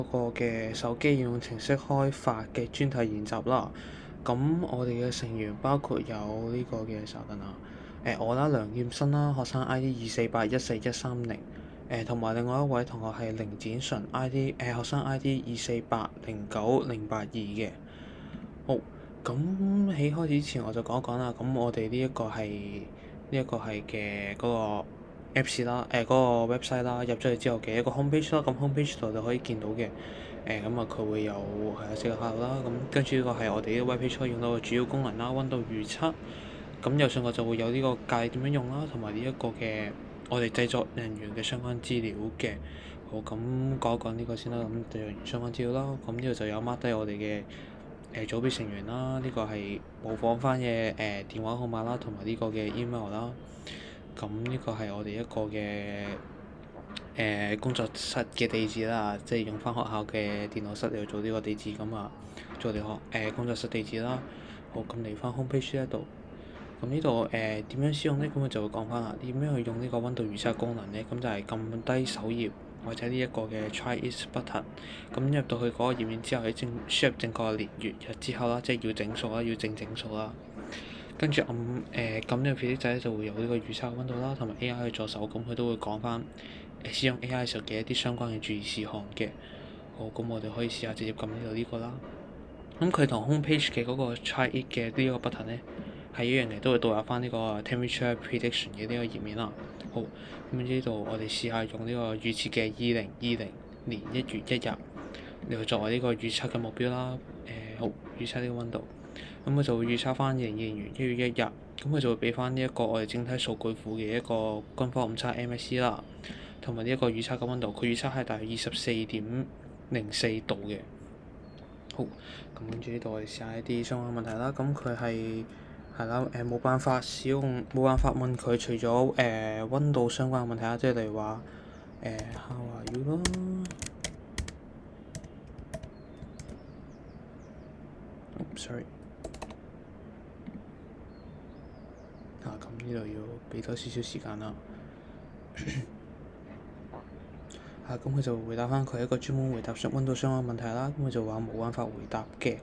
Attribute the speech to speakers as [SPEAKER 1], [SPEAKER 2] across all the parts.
[SPEAKER 1] 個嘅手機應用程式開發嘅專題研習啦。咁我哋嘅成員包括有呢個嘅稍等啊，我啦，梁劍新啦，學生 I.D. 2481430，同埋另外一位同學係凌展純 I.D. 學生 I.D. 2480982嘅。好，咁喺開始之前我就講一講啦。咁我哋呢一個係嘅嗰個 Apps 啦，嗰個 website 啦，入咗去之後嘅一個 homepage 啦。咁 homepage 度就可以見到嘅。咁啊，佢會有4個客啦。咁跟住呢個係我哋呢個 webpage 可以用到嘅主要功能啦，溫度預測。咁右上角就會有呢個教你點樣用啦，同埋呢一個嘅我哋製作人員嘅相關資料嘅。好，咁講一講呢個先啦。咁製作人員相關資料啦，咁呢度就有 mark 低我哋嘅組別成員啦。呢個係模仿翻嘅電話號碼啦，同埋呢個嘅 email 啦。咁呢個係我哋一個嘅工作室嘅地址啦，即係用翻學校嘅電腦室嚟做呢個地址咁啊，做我哋工作室地址啦。好，咁嚟翻 homepage 呢一度，咁呢度點樣使用呢？咁我就會講翻啦，點樣去用呢個溫度預測功能呢？咁就係撳低首頁或者呢一個嘅 Try It button，咁入到去嗰個頁面之後，你輸入正確嘅年月日之後啦，即係要整數啦，要整數啦。跟住撳呢個撇啲仔就會有呢個預測溫度啦，同埋 AI 嘅助手，咁佢都會講翻使用 AI 時候嘅一啲相關嘅注意事項嘅。好，咁我哋可以試下直接撳呢度呢個啦。咁佢同 homepage 嘅嗰個 Try It 嘅呢個 button 呢係一樣嘅，都會導入翻呢個 temperature prediction 嘅呢個頁面啦。好，咁呢度我哋試下用呢個預設嘅2020年1月1日嚟作為呢個預測嘅目標啦。好，預測呢個溫度。咁佢就會預測翻2020年1月1日，咁佢就會俾翻呢一個我哋整體數據庫嘅一個軍方誤差 MSE 啦，同埋呢一個預測嘅溫度，佢預測係大約24.04度嘅。好，咁跟住呢度我哋試下一啲相關問題啦。咁佢係啦，冇辦法問佢除咗溫度相關嘅問題啦，即係例如話How are you 啦。Sorry。咁呢度要俾多少少時間啦。咁佢就回答翻佢一個專門回答溫度相關問題啦。咁佢就話冇辦法回答嘅。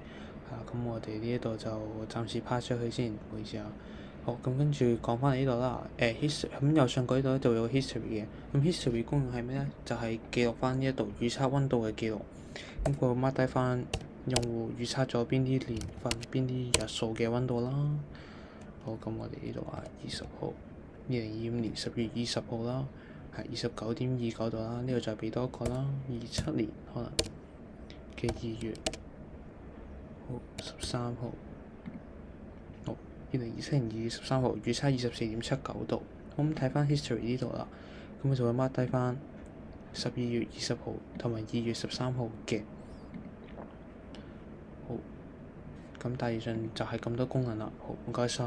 [SPEAKER 1] 咁我哋呢一度就暫時 pass 咗佢先，唔好意思啊。好，咁跟住講翻嚟呢度啦。咁右上角呢度咧就有 history 嘅。咁 history 功能係咩咧？就係記錄翻呢一度預測溫度嘅記錄。咁佢會 mark 低翻用戶預測咗邊啲年份、邊啲日數嘅溫度啦。好，咁我哋呢度話20號，2025年10月20號啦，係29.29度啦。呢度再俾多一個啦，27年可能嘅2月，好13號，好2027年2月13號預測24.79度。咁睇翻 history 呢度啦，咁佢就會 mark 低翻12月20號同埋2月13號嘅。好，咁大致上就係咁多功能啦。好，唔該晒。